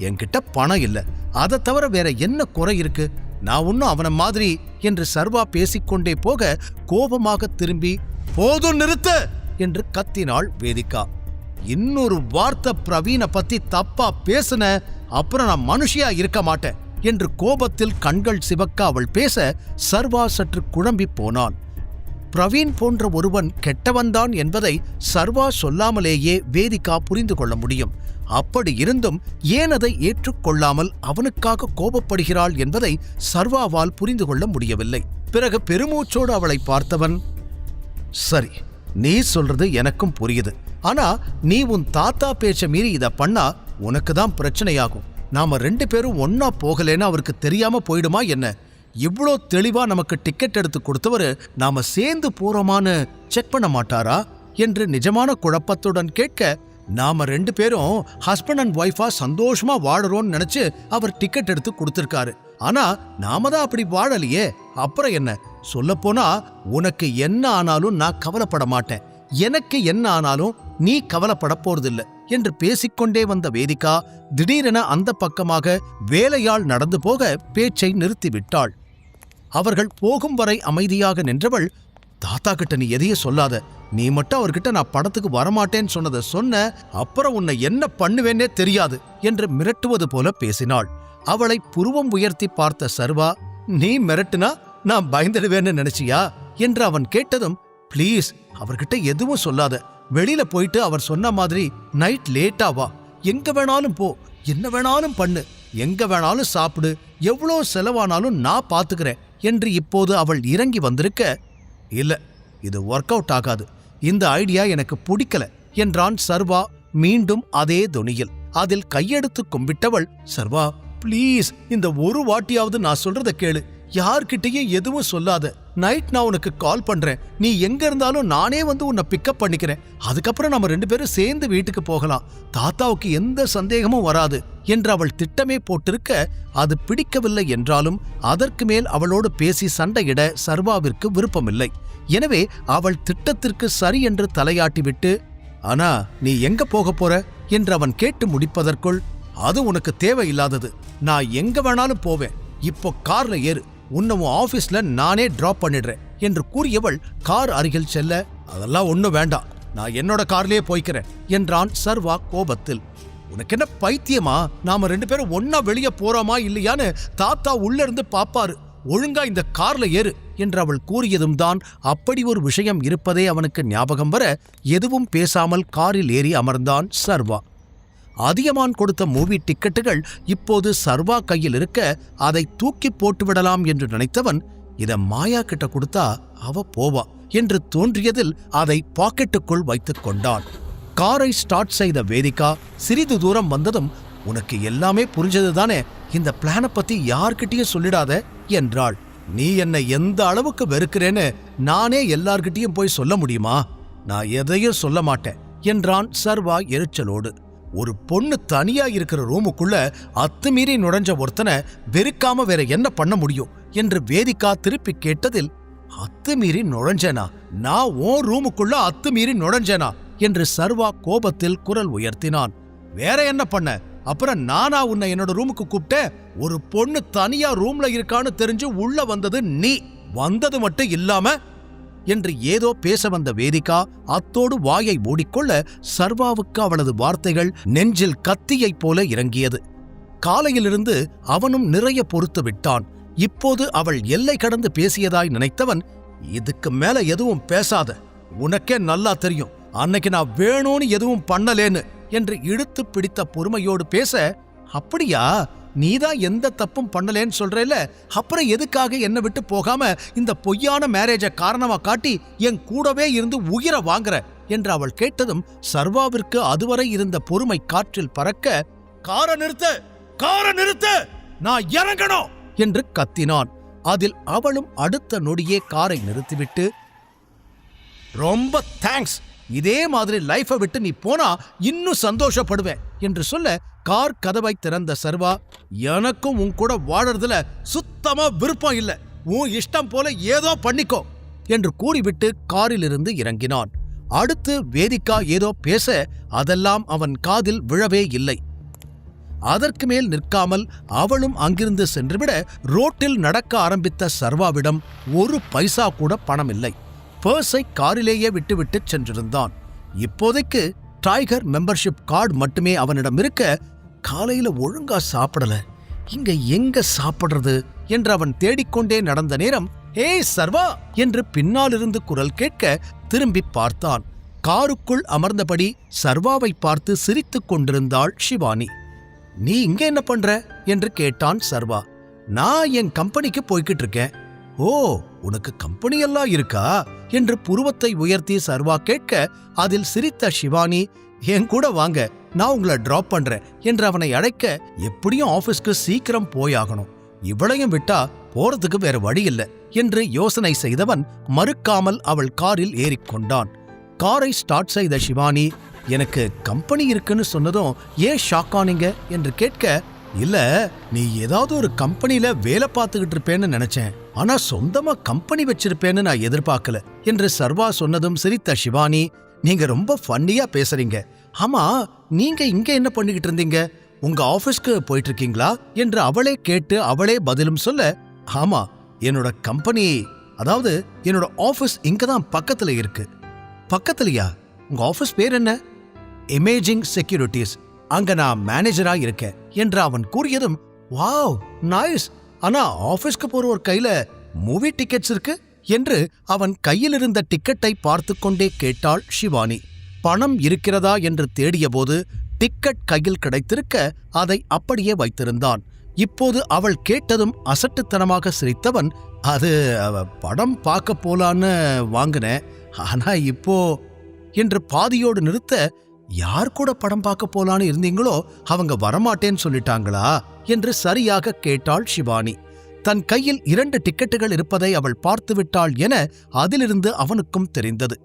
என்கிட்ட பணம் இல்ல, அதை தவிர வேற என்ன குறை இருக்கு? நான் ஒன்னும் அவன மாதிரி என்று சர்வா பேசிக்கொண்டே போக கோபமாக திரும்பி போதும் நிறுத்து என்று கத்தினாள் வேதிகா. இன்னொரு வார்த்தை பிரவீனை பத்தி தப்பா பேசுன அப்புறம் நான் மனுஷியா இருக்க மாட்டேன் என்று கோபத்தில் கண்கள் சிவக்க அவள் பேச சர்வா சற்று குழம்பி போனான். பிரவீன் போன்ற ஒருவன் கெட்டவன்தான் என்பதை சர்வா சொல்லாமலேயே வேதிகா புரிந்து கொள்ள முடியும். அப்படி இருந்தும் ஏன் அதை ஏற்றுக்கொள்ளாமல் அவனுக்காக கோபப்படுகிறாள் என்பதை சர்வாவால் புரிந்து கொள்ள முடியவில்லை. பிறகு பெருமூச்சோடு அவளை பார்த்தவன், சரி, நீ சொல்றது எனக்கும் புரியுது. ஆனா நீ உன் தாத்தா பேச்ச மீறி இத பண்ணா உனக்கு தான் பிரச்சனையாகும். நாம 2 பேரும் ஒன்னா போகலேன்னு அவருக்கு தெரியாம போயிடுமா என்ன? இவ்வளோ தெளிவா நமக்கு டிக்கெட் எடுத்து கொடுத்தவரு நாம சேர்ந்து போறோமான்னு செக் பண்ண மாட்டாரா என்று நிஜமான குழப்பத்துடன் கேட்க, நாம 2 பேரும் ஹஸ்பண்ட் அண்ட் ஒய்ஃபா சந்தோஷமா வாழறோம்னு நினைச்சு அவர் டிக்கெட் எடுத்து கொடுத்திருக்காரு. ஆனா நாம தான் அப்படி வாழலையே. அப்புறம் என்ன? சொல்லப்போனா உனக்கு என்ன ஆனாலும் நான் கவலைப்பட மாட்டேன், எனக்கு என்ன ஆனாலும் நீ கவலைப்பட போறதில்லை என்று பேசிக்கொண்டே வந்த வேதிகா திடீரென அந்த பக்கமாக வேலையால் நடந்து போக பேச்சை நிறுத்திவிட்டாள். அவர்கள் போகும் வரை அமைதியாக நின்றவள், தாத்தா கிட்ட நீ எதையும் சொல்லாத, நீ மட்டும் அவர்கிட்ட நான் படத்துக்கு வரமாட்டேன்னு சொன்னதை சொன்ன அப்புறம் உன்னை என்ன பண்ணுவேன்னே தெரியாது என்று மிரட்டுவது போல பேசினாள். அவளை புருவம் உயர்த்தி பார்த்த சர்வா, நீ மிரட்டுனா நான் பயந்துடுவேன்னு நினைச்சியா என்று அவன் கேட்டதும், ப்ளீஸ் அவர்கிட்ட எதுவும் சொல்லாத, வெளியில போயிட்டு அவர் சொன்ன மாதிரி நைட் லேட்டா வா, எங்க வேணாலும் போ, என்ன வேணாலும் பண்ணு, எங்க வேணாலும் சாப்பிடு, எவ்வளோ செலவானாலும் நான் பாத்துக்கிறேன் என்று இப்போது அவள் இறங்கி வந்திருக்க, இல்ல இது ஒர்க் அவுட் ஆகாது, இந்த ஐடியா எனக்கு பிடிக்கல என்றான் சர்வா மீண்டும் அதே தொனியில். அதில் கையெடுத்து கும்பிட்டவள், சர்வா ப்ளீஸ் இந்த ஒரு வாட்டியாவது நான் சொல்றத கேளு, யார்கிட்டயும் எதுவும் சொல்லாத, நைட் நான் உனக்கு கால் பண்றேன், நீ எங்க இருந்தாலும் நானே வந்து உன்னை பிக்கப் பண்ணிக்கிறேன், அதுக்கப்புறம் நம்ம 2 பேரும் சேர்ந்து வீட்டுக்கு போகலாம், தாத்தாவுக்கு எந்த சந்தேகமும் வராது என்று அவள் திட்டமே போட்டிருக்க, அது பிடிக்கவில்லை என்றாலும் அதற்கு மேல் அவளோடு பேசி சண்டையிட சர்வாவிற்கு விருப்பமில்லை. எனவே அவள் திட்டத்திற்கு சரி என்று தலையாட்டிவிட்டு, ஆனா நீ எங்க போக போற என்று அவன் கேட்டு முடிப்பதற்குள், அது உனக்கு தேவையில்லாதது, நான் எங்க வேணாலும் போவேன், இப்போ கார்ல ஏறு, உன்னை உன் ஆபீஸ்ல நானே டிராப் பண்ணிடுறேன் என்று கூறியவள் கார் அருகில் செல்ல, அதெல்லாம் ஒன்னும் வேண்டாம், நான் என்னோட கார்லயே போய்க்கிறேன் என்றான் சர்வா கோபத்தில். உனக்கு என்ன பைத்தியமா? நாம 2 பேரும் ஒன்னா வெளியே போறோமா இல்லையான்னு தாத்தா உள்ள இருந்து பாப்பாரு, ஒழுங்கா இந்த கார்ல ஏறு என்று அவள் கூறியதும் தான் அப்படி ஒரு விஷயம் இருப்பதே அவனுக்கு ஞாபகம் வர எதுவும் பேசாமல் காரில் ஏறி அமர்ந்தான் சர்வா. அதியமான் கொடுத்த மூவி டிக்கெட்டுகள் இப்போது சர்வா கையில் இருக்க அதை தூக்கி போட்டுவிடலாம் என்று நினைத்தவன், இத மாயா கிட்ட கொடுத்தா அவ போவா என்று தோன்றியதில் அதை பாக்கெட்டுக்குள் வைத்துக் கொண்டான். காரை ஸ்டார்ட் செய்த வேதிகா சிறிது தூரம் வந்ததும், உனக்கு எல்லாமே புரிஞ்சதுதானே, இந்த பிளானை பத்தி யார்கிட்டயும் சொல்லிடாத என்றாள். நீ என்னை எந்த அளவுக்கு வெறுக்கிறேன்னு நானே எல்லார்கிட்டயும் போய் சொல்ல முடியுமா? நான் எதையும் சொல்ல மாட்டேன் என்றான் சர்வா எரிச்சலோடு. ஒரு பொண்ணு தனியா இருக்கிற ரூமுக்குள்ள அத்துமீறி நுழைஞ்ச ஒருத்தனை வெறுக்காம வேற என்ன பண்ண முடியும் என்று வேதிகா திருப்பி கேட்டதில், அத்துமீறி நுழைஞ்சேனா? நான் உன் ரூமுக்குள்ள அத்துமீறி நுழைஞ்சேனா என்று சர்வா கோபத்தில் குரல் உயர்த்தினான். வேற என்ன பண்ண? அப்புறம் நானா உன்னை என்னோட ரூமுக்கு கூப்பிட்டேன்? ஒரு பொண்ணு தனியா ரூம்ல இருக்கான்னு தெரிஞ்சு உள்ள வந்தது நீ, வந்தது மட்டும் இல்லாம என்று ஏதோ பேச வந்த வேதிகா அத்தோடு வாயை மூடிக்கொள்ள சர்வாவுக்கு அவளது வார்த்தைகள் நெஞ்சில் கத்தியைப் போல இறங்கியது. காலையிலிருந்து அவனும் நிறைய பொறுத்து விட்டான். இப்போது அவள் எல்லை கடந்து பேசியதாய் நினைத்தவன், இதுக்கு மேல எதுவும் பேசாத, உனக்கே நல்லா தெரியும் அன்னைக்கு நான் வேணும்னு எதுவும் பண்ணலேன்னு என்று இழுத்து பிடித்த பொறுமையோடு பேச, அப்படியா, நீதான் எந்த தப்பும் பண்ணலேன்னு சொல்றேல, அப்புறம் எதுக்காக என்னை விட்டு போகாம இந்த பொய்யான மேரேஜை காரணமா காட்டி என் கூடவே இருந்து உயிரை வாங்குற என்று அவள் கேட்டதும் சர்வாவிற்கு அதுவரை இருந்த பொறுமை காற்றில் பறக்க, காரை நிறுத்து, காரை நிறுத்து, நான் இறங்கணும் என்று கத்தினான். அதில் அவளும் அடுத்த நொடியே காரை நிறுத்திவிட்டு, ரொம்ப தேங்க்ஸ், இதே மாதிரி லைஃபை விட்டு நீ போனா இன்னும் சந்தோஷப்படுவேன் என்று சொல்ல கார் கதவை திறந்த சர்வா, எனக்கும் உன் கூட வாழறதுல சுத்தமா விருப்பம் இல்ல, உன் இஷ்டம் போல ஏதோ பண்ணிக்கோ என்று கூறிவிட்டு காரிலிருந்து இறங்கினான். அடுத்து வேதிகா ஏதோ பேச அதெல்லாம் அவன் காதில் விழவே இல்லை. அதற்கு மேல் நிற்காமல் அவளும் அங்கிருந்து சென்றுவிட ரோட்டில் நடக்க ஆரம்பித்த சர்வாவிடம் ஒரு பைசா கூட பணம் இல்லை. பர்ஸை காரிலேயே விட்டுவிட்டு சென்றிருந்தான். இப்போதைக்கு டைகர் மெம்பர்ஷிப் கார்டு மட்டுமே அவனிடம் இருக்க, காலையில ஒழுங்கா சாப்பிடல, இங்க எங்க சாப்பிடுறது என்று அவன் தேடிக்கொண்டே நடந்த நேரம், ஏய் சர்வா என்று பின்னாலிருந்து குரல் கேட்க திரும்பி பார்த்தான். காருக்குள் அமர்ந்தபடி சர்வாவை பார்த்து சிரித்துக் கொண்டிருந்தாள் ஷிவானி. நீ இங்க என்ன பண்ற என்று கேட்டான் சர்வா. நான் என் கம்பெனிக்கு போய்கிட்டு இருக்கேன். ஓ, உனக்கு கம்பெனி எல்லாம் இருக்கா என்று புருவத்தை உயர்த்தி சர்வா கேட்க, அதில் சிரித்த ஷிவானி, என் கூட வாங்க, நான் உங்களை டிராப் பண்றேன் என்று அவனை அழைக்க, எப்படியும் ஆபீஸ்க்கு சீக்கிரம் போயாகணும், இவளையும் விட்டா போறதுக்கு வேற வழி இல்லை என்று யோசனை செய்தவன் மறுக்காமல் அவள் காரில் ஏறிக்கொண்டான். காரை ஸ்டார்ட் செய்த ஷிவானி, எனக்கு கம்பெனி இருக்குன்னு சொன்னதும் ஏன் ஷாக் ஆனீங்க என்று கேட்க, இல்ல, நீ ஏதாவது ஒரு கம்பெனில வேலை பார்த்துக்கிட்டு இருப்பேன்னு நினைச்சேன், ஆனா சொந்தமா கம்பெனி வச்சிருப்பேன்னு நான் எதிர்பார்க்கல என்று சர்வா சொன்னதும் சிரித்த ஷிவானி, நீங்க ரொம்ப ஃபன்னியா பேசுறீங்க. ஆமா, நீங்க இங்க என்ன பண்ணிக்கிட்டு இருந்தீங்க? உங்க ஆபீஸ்க்கு போயிட்டு இருக்கீங்களா என்று அவளே கேட்டு அவளே பதிலும் சொல்ல, ஆமா, என்னோட கம்பெனி, அதாவது என்னோட ஆபீஸ் இங்கதான் பக்கத்துல இருக்கு. பக்கத்துலயா? உங்க ஆபீஸ் பேர் என்ன? இமேஜிங் செக்யூரிட்டிஸ், அங்க நான் மேனேஜரா இருக்கேன் என்று அவன் கூறியதும், வாவ் நைஸ், ஆனா ஆபீஸ்க்கு போற ஒரு கையில மூவி டிக்கெட்ஸ் இருக்கு என்று அவன் கையில் இருந்த டிக்கெட்டை பார்த்து கொண்டே கேட்டாள் ஷிவானி. பணம் இருக்கிறதா என்று தேடிய போது டிக்கெட் கையில் கிடைத்திருக்க அதை அப்படியே வைத்திருந்தான். இப்போது அவள் கேட்டதும் அசட்டுத்தனமாக சிரித்தவன், அது படம் பார்க்க போலான்னு வாங்கினேன், ஆனா இப்போ என்று பாதியோடு நிறுத்த, யார் கூட படம் பார்க்க போலான்னு இருந்தீங்களோ அவங்க வரமாட்டேன்னு சொல்லிட்டாங்களா என்று சரியாக கேட்டாள் ஷிவானி. தன் கையில் 2 டிக்கெட்டுகள் இருப்பதை அவள் பார்த்துவிட்டாள் என அதிலிருந்து அவனுக்கும் தெரிந்தது.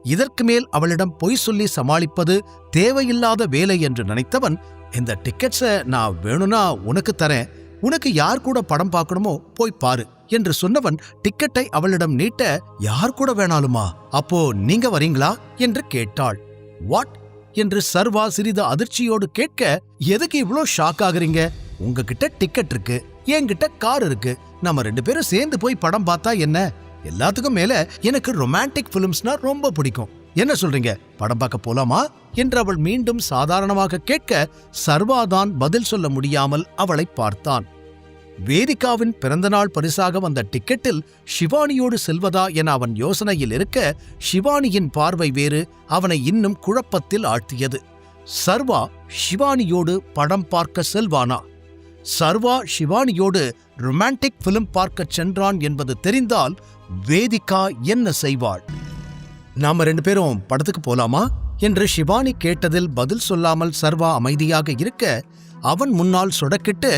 இதற்கு மேல் அவளிடம் பொய் சொல்லி சமாளிப்பது தேவையில்லாத வேலை என்று நினைத்தவன், இந்த டிக்கெட்ஸை நான் வேணும்னா உனக்கு தரேன், உனக்கு யார் கூட படம் பார்க்கணுமோ போய் பாரு என்று சொன்னவன் டிக்கெட்டை அவளிடம் நீட்ட, யார் கூட வேணாலுமா? அப்போ நீங்க வரீங்களா என்று கேட்டாள். வாட் என்று சர்வா சிறிது அதிர்ச்சியோடு கேட்க, எதுக்கு இவ்ளோ ஷாக் ஆகுறீங்க? உங்ககிட்ட டிக்கெட் இருக்கு, என்கிட்ட கார் இருக்கு, நம்ம 2 பேரும் சேர்ந்து போய் படம் பார்த்தா என்ன? எல்லாத்துக்கும் மேல எனக்கு ரொமான்டிக் பிலிம்ஸ்னா ரொம்ப பிடிக்கும். என்ன சொல்றீங்க, படம் பார்க்க போலாமா என்று அவள் மீண்டும் சாதாரணமாக கேட்க, சர்வாதான் பதில் சொல்ல முடியாமல் அவளை பார்த்தான். வேதிகாவின் பிறந்தநாள் பரிசாக வந்த டிக்கெட்டில் ஷிவானியோடு செல்வதா என அவன் யோசனையில் இருக்க, ஷிவானியின் பார்வை வேறு அவனை இன்னும் குழப்பத்தில் ஆழ்த்தியது. சர்வா ஷிவானியோடு படம் பார்க்க செல்வானா? சர்வா ஷிவானியோடு ரொமான்டிக் பிலிம் பார்க்க சென்றான் என்பது தெரிந்தால் வேதிகா என்ன செய்வாள்? நாம 2 பேரும் படத்துக்கு போலாமா என்று ஷிவானி கேட்டதில் பதில் சொல்லாமல் சர்வா அமைதியாக இருக்க, அவன் முன்னால் சொடக்கிட்டு,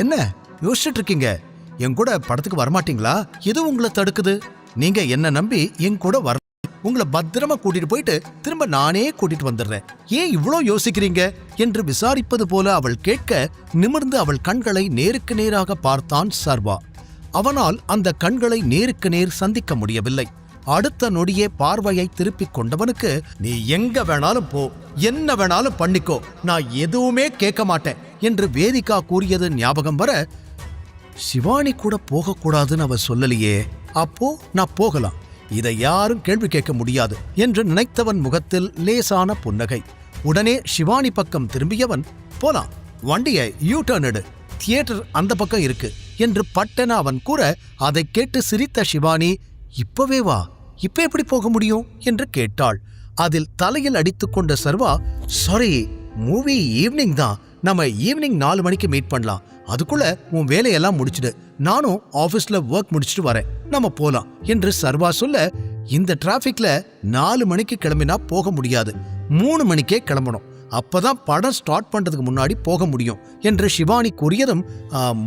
என்ன யோசிச்சுட்டு இருக்கீங்க? என் கூட படத்துக்கு வரமாட்டீங்களா? எது உங்களை தடுக்குது? நீங்க என்ன நம்பி என் கூட வர, உங்களை பத்திரமா கூட்டிட்டு போயிட்டு திரும்ப நானே கூட்டிட்டு வந்துடுறேன். ஏன் இவ்ளோ யோசிக்கிறீங்க என்று விசாரிப்பது போல அவள் கேட்க, நிமிர்ந்து அவள் கண்களை நேருக்கு நேராக பார்த்தான் சர்வா. அவனால் அந்த கண்களை நேருக்கு நேர் சந்திக்க முடியவில்லை. அடுத்த நொடியே பார்வையை திருப்பிக் கொண்டவனுக்கு, நீ எங்க வேணாலும் போ, என்ன வேணாலும் பண்ணிக்கோ, நான் எதுவுமே கேட்க மாட்டேன் என்று வேதிகா கூறியது ஞாபகம் வர, சிவானி கூட போகக்கூடாதுன்னு அவ சொல்லலையே, அப்போ நான் போகலாம், இதை யாரும் கேள்வி கேட்க முடியாது என்று நினைத்தவன் முகத்தில் லேசான புன்னகை. உடனே ஷிவானி பக்கம் திரும்பியவன், போலாம், வண்டியை யூ டர்ன் எடு, தியேட்டர் அந்த பக்கம் இருக்கு என்று பட்டென அவன் கூற, அதை கேட்டு சிரித்த ஷிவானி, இப்பவே வா, இப்ப எப்படி போக முடியும் என்று கேட்டாள். அதில் தலையில் அடித்துக்கொண்ட சர்வா, சாரி, மூவி ஈவினிங் தான், நம்ம ஈவினிங் 4 மணிக்கு மீட் பண்ணலாம், அதுக்குள்ள உன் வேலையெல்லாம் முடிச்சுடு, நானும் ஆபீஸ்ல ஒர்க் முடிச்சுட்டு வரேன், நம்ம போலாம் என்று சர்வா சொல்ல, இந்த டிராபிக்ல 4 மணிக்கு கிளம்பினா போக முடியாது, 3 மணிக்கே கிளம்பணும், அப்பதான் படம் ஸ்டார்ட் பண்றதுக்கு முன்னாடி போக முடியும் என்று ஷிவானி கூறியதும்,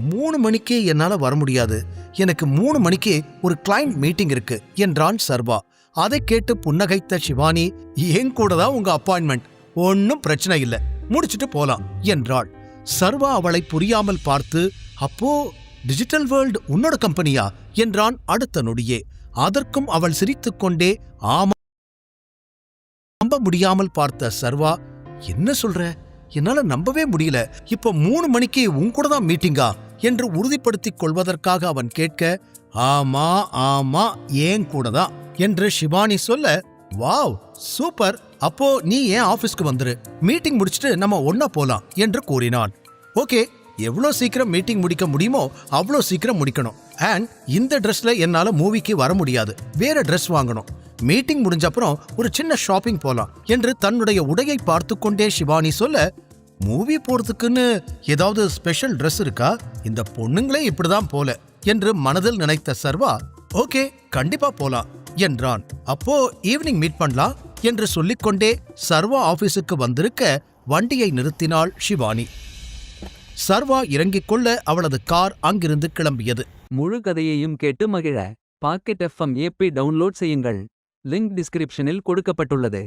3 மணிக்கே என்னால வர முடியாது, எனக்கு 3 மணிக்கு ஒரு கிளைண்ட் மீட்டிங் இருக்கு என்றான் சர்வா. அதை கேட்டு புன்னகைத்த ஷிவானி, என் கூட தான் உங்க அப்பாயின்மெண்ட், ஒன்னும் பிரச்சனை இல்லை, முடிச்சுட்டு போலாம் என்றாள். சர்வா அவளை புரியாமல் பார்த்து, அப்போ டிஜிட்டல் வேர்ல்டு உன்னோட கம்பெனியா என்றான் அடுத்த நொடியே. அதற்கும் அவள் சிரித்துக்கொண்டே ஆமா. நம்ப முடியாமல் பார்த்த சர்வா, என்ன சொல்ற, என்னால நம்பவே முடியல. இப்ப 3 மணிக்கு உன் கூட தான் மீட்டிங்கா என்று உறுதிப்படுத்திக் கொள்வதற்காக அவன் கேட்க, ஆமா ஆமா ஏன் கூட தான் என்று ஷிவானி சொல்ல, வாவ் சூப்பர், அப்போ நீ ஏன் ஆபீஸ்க்கு வந்துரு, மீட்டிங் முடிச்சிட்டு நம்ம ஒன்னா போலாம் என்று கூறினான். ஓகே, எவ்வளோ சீக்கிரம் மீட்டிங் முடிக்க முடியுமோ அவ்வளோ சீக்கிரம் முடிக்கணும். அண்ட் இந்த ட்ரெஸ்ல என்னால மூவிக்கு வர முடியாது, வேற ட்ரெஸ் வாங்கணும். மீட்டிங் முடிஞ்ச அப்புறம் ஒரு சின்ன ஷாப்பிங் போலாம் என்று தன்னுடைய உடையை பார்த்து கொண்டே ஷிவானி சொல்ல, மூவி போறதுக்குன்னு ஏதாவது ஸ்பெஷல் ட்ரெஸ் இருக்கா, இந்த பொண்ணுங்களே இப்படிதான் போல என்று மனதில் நினைத்த சர்வா, ஓகே கண்டிப்பா போலாம் என்றான். அப்போ ஈவினிங் மீட் பண்ணலாம் என்று சொல்லிக்கொண்டே சர்வா ஆபீஸுக்கு வந்திருக்க வண்டியை நிறுத்தினாள் ஷிவானி. சர்வா இறங்கிக் கொள்ள அவளது கார் அங்கிருந்து கிளம்பியது. முழு கதையையும் கேட்டு மகிழ பாக்கெட் FM ஏபி டவுன்லோட் செய்யுங்கள். லிங்க் டிஸ்கிரிப்ஷனில் கொடுக்கப்பட்டுள்ளது.